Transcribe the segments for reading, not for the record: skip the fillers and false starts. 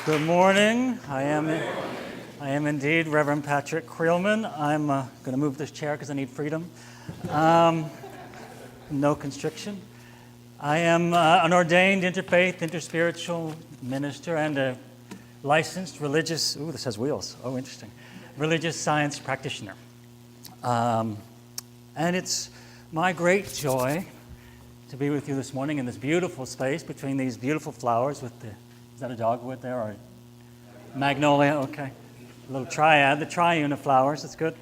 Good morning. I am indeed Reverend Patric Creelman. I'm going to move this chair because I need freedom. No constriction. I am an ordained interfaith, interspiritual minister and a licensed religious, this has wheels, interesting, religious science practitioner. And it's my great joy to be with you this morning in this beautiful space between these beautiful flowers with the, is that a dogwood there or magnolia? Okay. A little triad, the triune of flowers, that's good.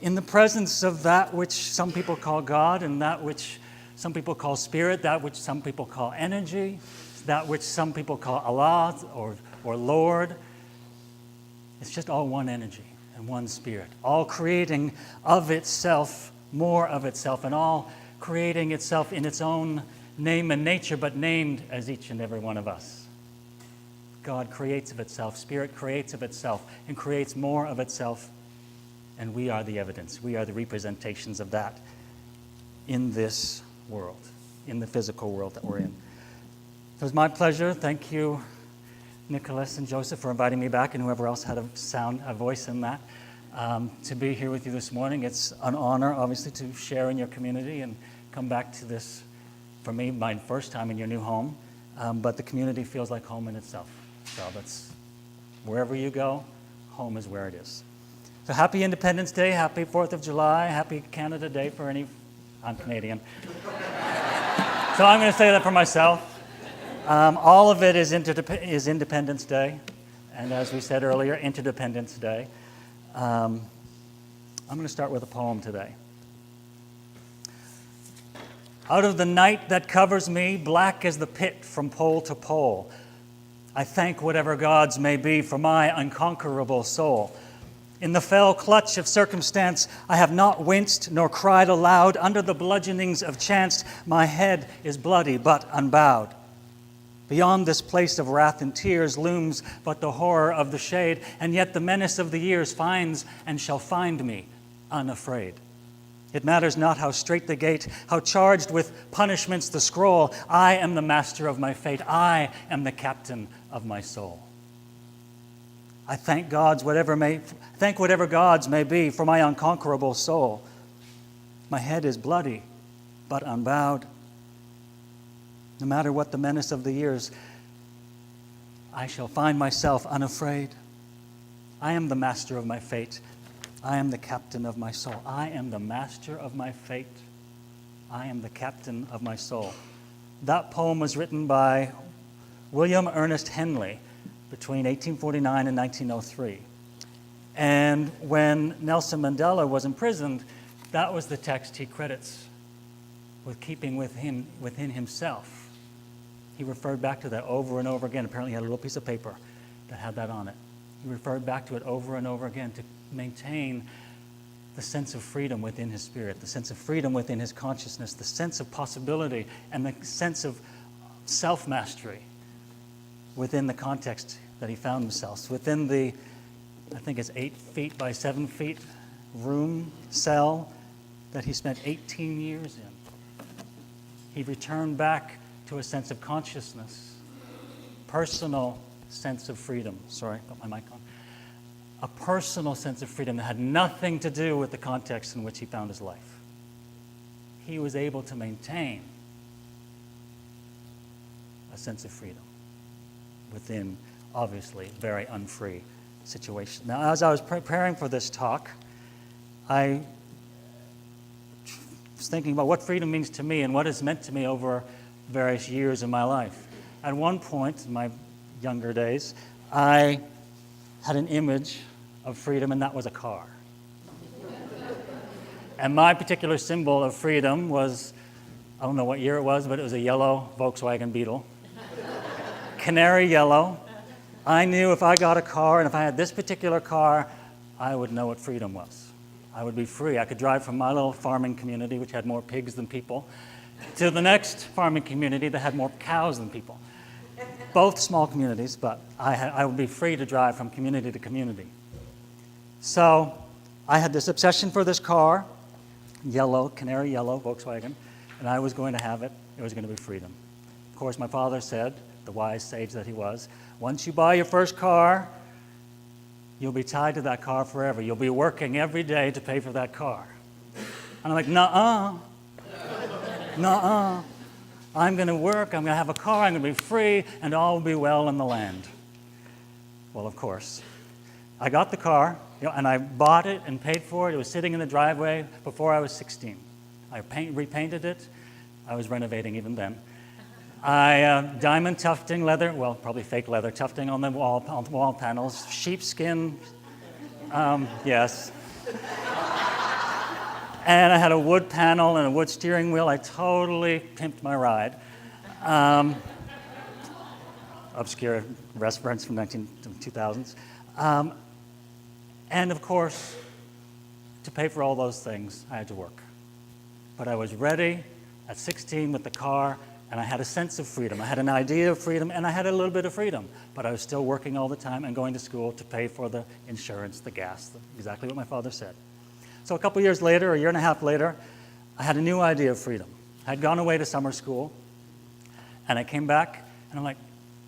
In the presence of that which some people call God and that which some people call spirit, that which some people call energy, that which some people call Allah or Lord. It's just all one energy and one spirit, all creating of itself more of itself and all creating itself in its own name and nature, but named as each and every one of us. God creates of itself, Spirit creates of itself, and creates more of itself, and we are the evidence. We are the representations of that in this world, in the physical world that we're in. It was my pleasure. Thank you, Nicholas and Joseph, for inviting me back, and whoever else had a voice in that, to be here with you this morning. It's an honor, obviously, to share in your community and come back to this, for me, my first time in your new home, but the community feels like home in itself. So that's, wherever you go, home is where it is. So happy Independence Day, happy 4th of July, happy Canada Day for any, I'm Canadian. So I'm going to say that for myself. All of it is Independence Day, and as we said earlier, Interdependence Day. I'm going to start with a poem today. Out of the night that covers me, black as the pit from pole to pole, I thank whatever gods may be for my unconquerable soul. In the fell clutch of circumstance, I have not winced nor cried aloud. Under the bludgeonings of chance, my head is bloody but unbowed. Beyond this place of wrath and tears looms but the horror of the shade, and yet the menace of the years finds and shall find me unafraid. It matters not how strait the gate, how charged with punishments the scroll. I am the master of my fate. I am the captain of my soul. I thank whatever gods may be for my unconquerable soul. My head is bloody, but unbowed. No matter what the menace of the years, I shall find myself unafraid. I am the master of my fate. I am the captain of my soul. I am the master of my fate. I am the captain of my soul. That poem was written by William Ernest Henley between 1849 and 1903. And when Nelson Mandela was imprisoned, that was the text he credits with keeping within himself. He referred back to that over and over again. Apparently he had a little piece of paper that had that on it. He referred back to it over and over again to maintain the sense of freedom within his spirit, the sense of freedom within his consciousness, the sense of possibility, and the sense of self-mastery within the context that he found himself, within the, I think it's 8 feet by 7 feet room, cell that he spent 18 years in. He returned back to a sense of consciousness, personal sense of freedom. Sorry, put my mic on. A personal sense of freedom that had nothing to do with the context in which he found his life. He was able to maintain a sense of freedom within, obviously, very unfree situation. Now, as I was preparing for this talk, I was thinking about what freedom means to me and what it's meant to me over various years in my life. At one point in my younger days, I had an image of freedom, and that was a car. And my particular symbol of freedom was, I don't know what year it was, but it was a yellow Volkswagen Beetle. Canary yellow. I knew if I got a car, and if I had this particular car, I would know what freedom was. I would be free. I could drive from my little farming community, which had more pigs than people, to the next farming community that had more cows than people. Both small communities, but I would be free to drive from community to community. So I had this obsession for this car, yellow, canary yellow Volkswagen, and I was going to have it. It was going to be freedom. Of course, my father said, the wise sage that he was, once you buy your first car, you'll be tied to that car forever. You'll be working every day to pay for that car. And I'm like, nuh-uh. Nuh-uh. I'm going to work, I'm going to have a car, I'm going to be free, and all will be well in the land. Well, of course. I got the car, and I bought it and paid for it. It was sitting in the driveway before I was 16. I repainted it. I was renovating even then. I diamond tufting leather, well, probably fake leather, tufting on the wall panels, sheepskin, yes. And I had a wood panel and a wood steering wheel. I totally pimped my ride. Obscure reference from 2000s. And of course, to pay for all those things, I had to work. But I was ready at 16 with the car, and I had a sense of freedom. I had an idea of freedom, and I had a little bit of freedom. But I was still working all the time and going to school to pay for the insurance, the gas, exactly what my father said. So a couple years later, a year and a half later, I had a new idea of freedom. I had gone away to summer school, and I came back, and I'm like,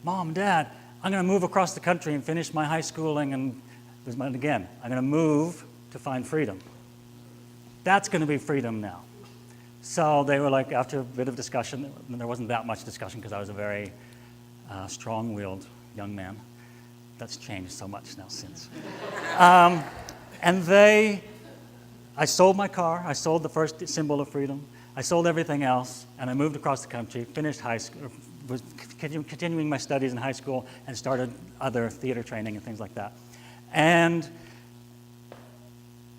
Mom, Dad, I'm going to move across the country and finish my high schooling, and again, I'm going to move to find freedom. That's going to be freedom now. So they were like, after a bit of discussion, and there wasn't that much discussion because I was a very strong-willed young man. That's changed so much now since. I sold my car, I sold the first symbol of freedom, I sold everything else, and I moved across the country, finished high school, was continuing my studies in high school, and started other theater training and things like that. And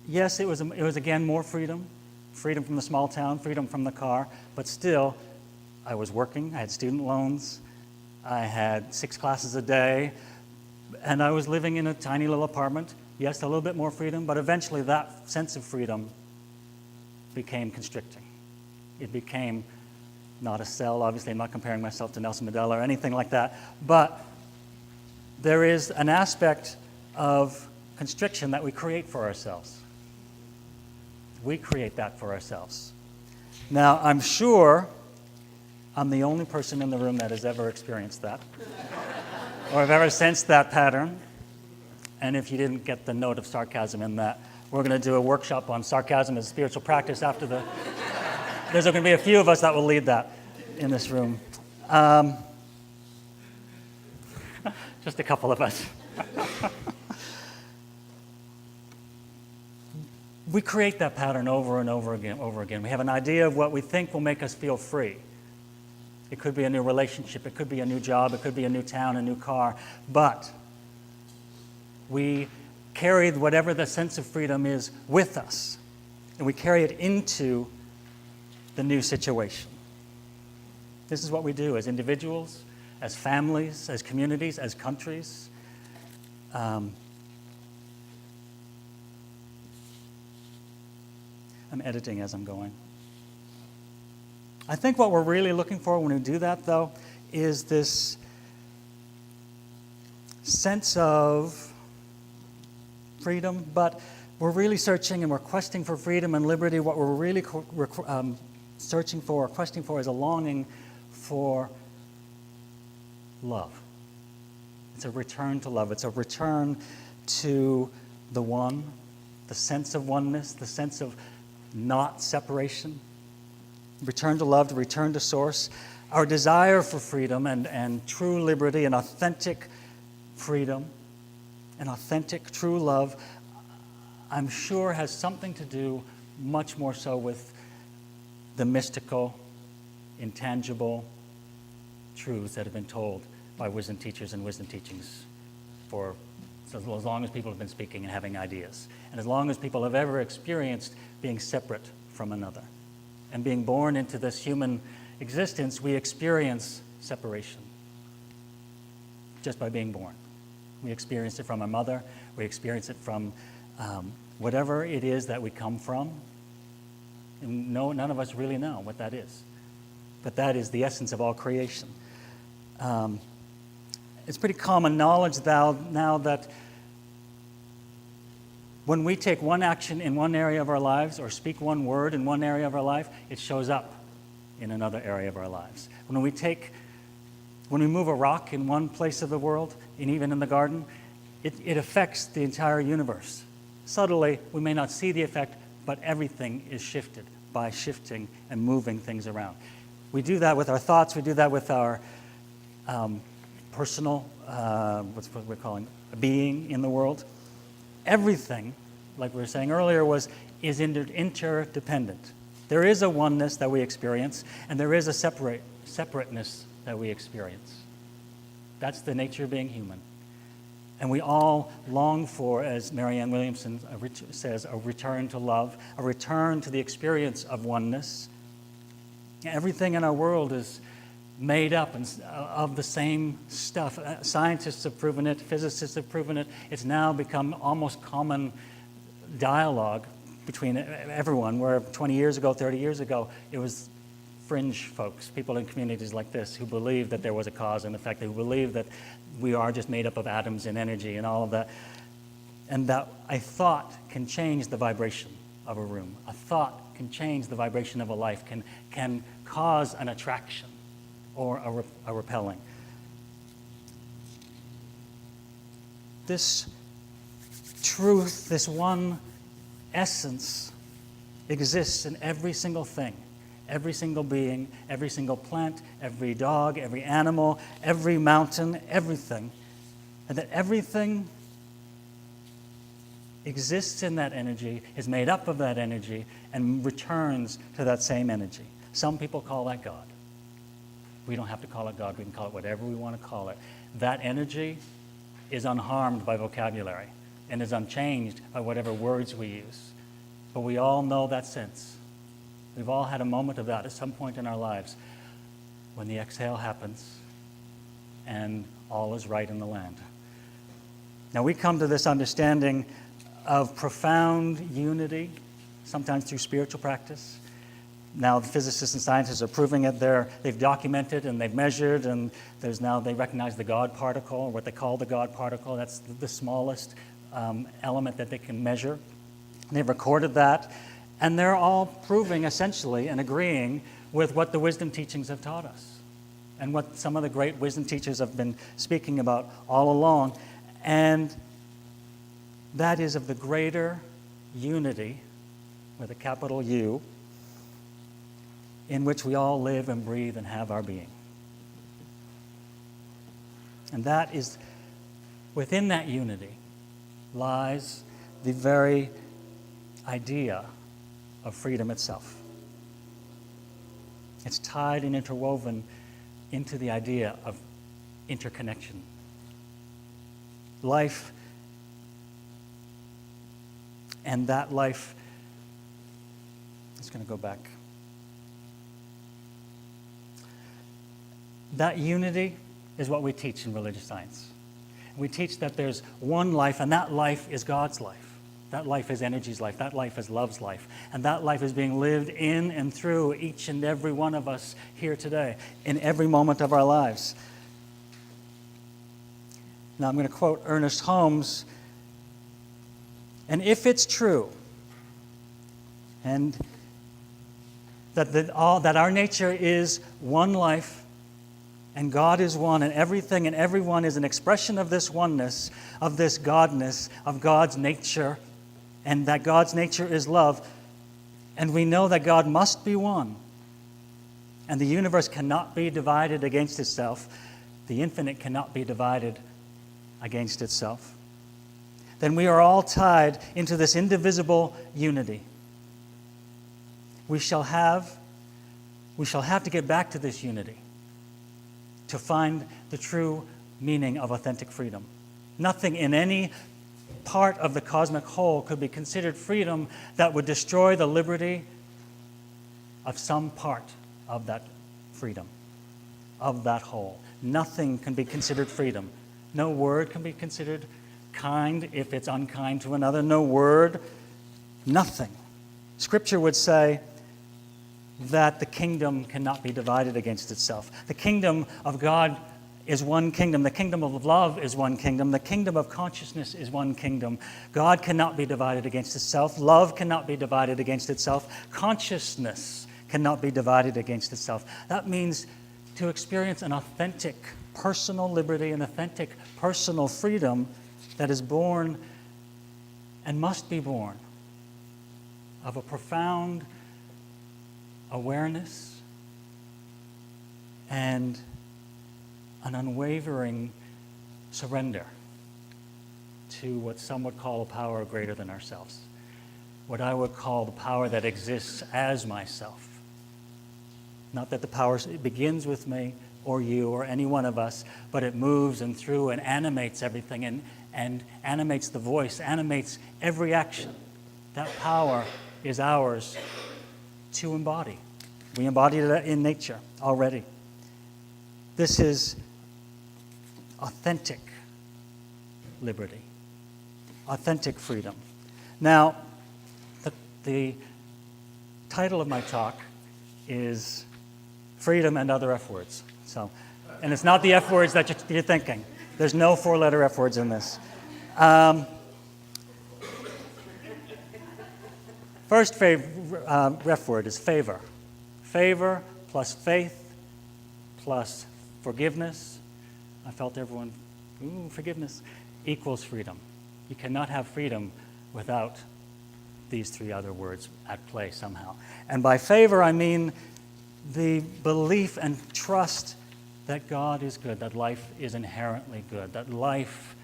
yes, it was again more freedom from the small town, freedom from the car, but still, I was working, I had student loans, I had 6 classes a day, and I was living in a tiny little apartment. Yes, a little bit more freedom, but eventually that sense of freedom became constricting. It became not a cell. Obviously, I'm not comparing myself to Nelson Mandela or anything like that, but there is an aspect of constriction that we create for ourselves. We create that for ourselves. Now, I'm sure I'm the only person in the room that has ever experienced that or have ever sensed that pattern. And if you didn't get the note of sarcasm in that, we're going to do a workshop on sarcasm as a spiritual practice after the... There's going to be a few of us that will lead that in this room. Just a couple of us. We create that pattern over and over again. We have an idea of what we think will make us feel free. It could be a new relationship, it could be a new job, it could be a new town, a new car, but we carry whatever the sense of freedom is with us, and we carry it into the new situation. This is what we do as individuals, as families, as communities, as countries. I'm editing as I'm going. I think what we're really looking for when we do that, though, is this sense of freedom, but we're really searching and we're questing for freedom and liberty. What we're really searching for or questing for is a longing for love. It's a return to love. It's a return to the one, the sense of oneness, the sense of not separation. Return to love, to return to source. Our desire for freedom and true liberty and authentic freedom and authentic true love, I'm sure has something to do much more so with the mystical, intangible truths that have been told by wisdom teachers and wisdom teachings for as long as people have been speaking and having ideas, and as long as people have ever experienced being separate from another. And being born into this human existence, we experience separation just by being born. We experience it from our mother, we experience it from whatever it is that we come from. And none of us really know what that is. But that is the essence of all creation. It's pretty common knowledge now that when we take one action in one area of our lives or speak one word in one area of our life, it shows up in another area of our lives. When we take When we move a rock in one place of the world, and even in the garden, it affects the entire universe. Subtly, we may not see the effect, but everything is shifted by shifting and moving things around. We do that with our thoughts. We do that with our personal, what's what we're calling being in the world. Everything, like we were saying earlier, is interdependent. There is a oneness that we experience, and there is a separateness that we experience. That's the nature of being human. And we all long for, as Marianne Williamson says, a return to love, a return to the experience of oneness. Everything in our world is made up of the same stuff. Scientists have proven it, physicists have proven it. It's now become almost common dialogue between everyone, where 20 years ago, 30 years ago, it was fringe folks, people in communities like this, who believed that there was a cause and effect, who believed that we are just made up of atoms and energy and all of that. And that a thought can change the vibration of a room. A thought can change the vibration of a life, can cause an attraction or a repelling. This truth, this one essence, exists in every single thing. Every single being, every single plant, every dog, every animal, every mountain, everything. And that everything exists in that energy, is made up of that energy, and returns to that same energy. Some people call that God. We don't have to call it God. We can call it whatever we want to call it. That energy is unharmed by vocabulary and is unchanged by whatever words we use. But we all know that sense. We've all had a moment of that at some point in our lives when the exhale happens and all is right in the land. Now we come to this understanding of profound unity, sometimes through spiritual practice. Now the physicists and scientists are proving it. They've documented and they've measured, and they recognize the God particle, or what they call the God particle. That's the smallest element that they can measure. They've recorded that. And they're all proving, essentially, and agreeing with what the wisdom teachings have taught us and what some of the great wisdom teachers have been speaking about all along. And that is of the greater unity, with a capital U, in which we all live and breathe and have our being. And that is, within that unity lies the very idea of freedom itself. It's tied and interwoven into the idea of interconnection. Life, and that life, it's going to go back. That unity is what we teach in religious science. We teach that there's one life, and that life is God's life. That life is energy's life. That life is love's life. And that life is being lived in and through each and every one of us here today, in every moment of our lives. Now I'm going to quote Ernest Holmes. And if it's true, and that our nature is one life, and God is one, and everything and everyone is an expression of this oneness, of this Godness, of God's nature, and that God's nature is love, and we know that God must be one, and the universe cannot be divided against itself, the infinite cannot be divided against itself, then we are all tied into this indivisible unity. We shall have to get back to this unity to find the true meaning of authentic freedom. Nothing in any part of the cosmic whole could be considered freedom that would destroy the liberty of some part of that freedom, of that whole. Nothing can be considered freedom. No word can be considered kind if it's unkind to another. No word, nothing. Scripture would say that the kingdom cannot be divided against itself. The kingdom of God is one kingdom. The kingdom of love is one kingdom. The kingdom of consciousness is one kingdom. God cannot be divided against itself. Love cannot be divided against itself. Consciousness cannot be divided against itself. That means to experience an authentic personal liberty, an authentic personal freedom that is born and must be born of a profound awareness and an unwavering surrender to what some would call a power greater than ourselves, what I would call the power that exists as myself. Not that the power begins with me or you or any one of us, but it moves and through and animates everything and animates the voice, animates every action. That power is ours to embody. We embody it in nature already. This is authentic liberty, authentic freedom. Now, the title of my talk is Freedom and Other F Words. And it's not the F words that you're thinking. There's no 4-letter F words in this. First F word is favor. Favor plus faith plus forgiveness. I felt everyone, forgiveness, equals freedom. You cannot have freedom without these 3 other words at play somehow. And by favor, I mean the belief and trust that God is good, that life is inherently good, that life,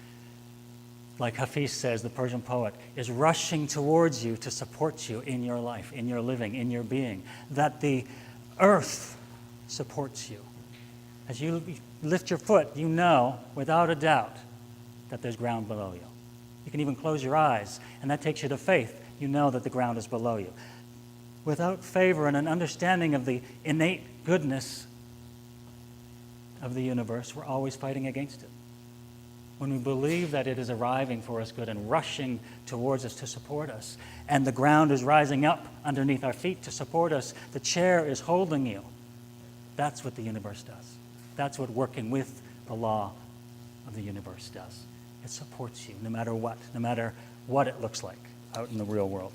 like Hafiz says, the Persian poet, is rushing towards you to support you in your life, in your living, in your being, that the earth supports you. As you lift your foot, you know, without a doubt, that there's ground below you. You can even close your eyes, and that takes you to faith. You know that the ground is below you. Without favor and an understanding of the innate goodness of the universe, we're always fighting against it. When we believe that it is arriving for us good and rushing towards us to support us, and the ground is rising up underneath our feet to support us, the chair is holding you. That's what the universe does. That's what working with the law of the universe does. It supports you no matter what it looks like out in the real world.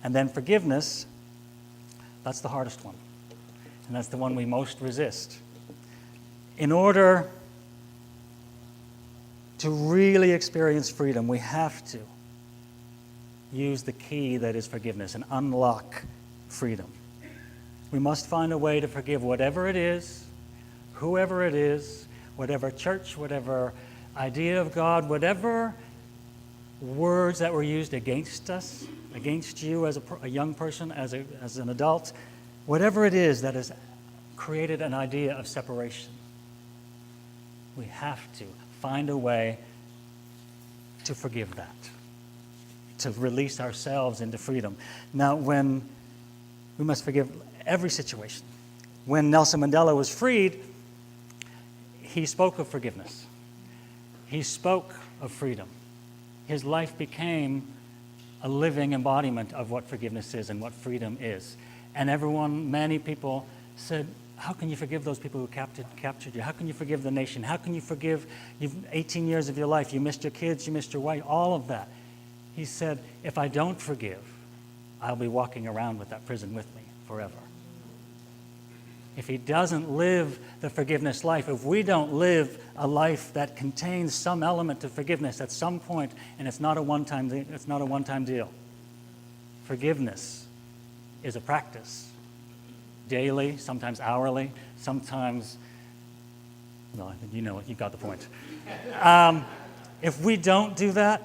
And then forgiveness, that's the hardest one. And that's the one we most resist. In order to really experience freedom, we have to use the key that is forgiveness and unlock freedom. We must find a way to forgive whatever it is, whoever it is, whatever church, whatever idea of God, whatever words that were used against us, against you as a young person, as an adult, whatever it is that has created an idea of separation. We have to find a way to forgive that, to release ourselves into freedom. Now, we must forgive every situation. When Nelson Mandela was freed, he spoke of forgiveness. He spoke of freedom. His life became a living embodiment of what forgiveness is and what freedom is. And many people said, how can you forgive those people who captured you? How can you forgive the nation? How can you forgive 18 years of your life? You missed your kids, you missed your wife, all of that. He said, if I don't forgive, I'll be walking around with that prison with me forever. If he doesn't live the forgiveness life, if we don't live a life that contains some element of forgiveness at some point, and it's not a one-time deal. Forgiveness is a practice. Daily, sometimes hourly, sometimes, well, you know it, you got the point. If we don't do that,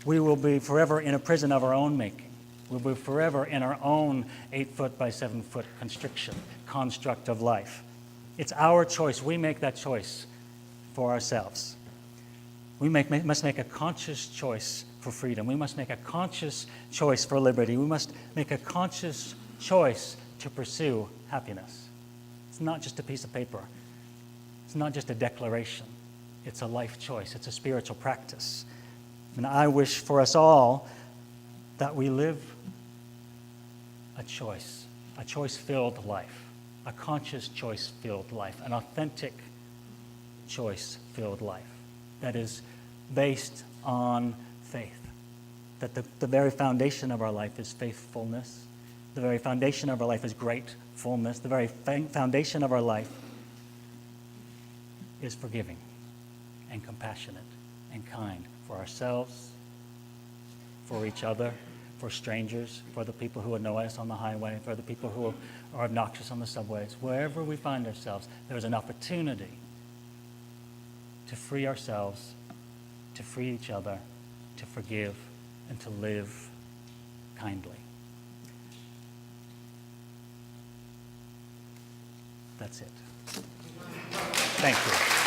we will be forever in a prison of our own making. We'll be forever in our own 8-foot by 7-foot construct of life. It's our choice. We make that choice for ourselves. We must make a conscious choice for freedom. We must make a conscious choice for liberty. We must make a conscious choice to pursue happiness. It's not just a piece of paper. It's not just a declaration. It's a life choice. It's a spiritual practice. And I wish for us all that we live a choice-filled life, a conscious choice-filled life, an authentic choice-filled life that is based on faith, that the very foundation of our life is faithfulness, The very foundation of our life is gratefulness. The very foundation of our life is forgiving and compassionate and kind for ourselves, for each other, for strangers, for the people who annoy us on the highway, for the people who are obnoxious on the subways. Wherever we find ourselves, there's an opportunity to free ourselves, to free each other, to forgive, and to live kindly. That's it. Thank you.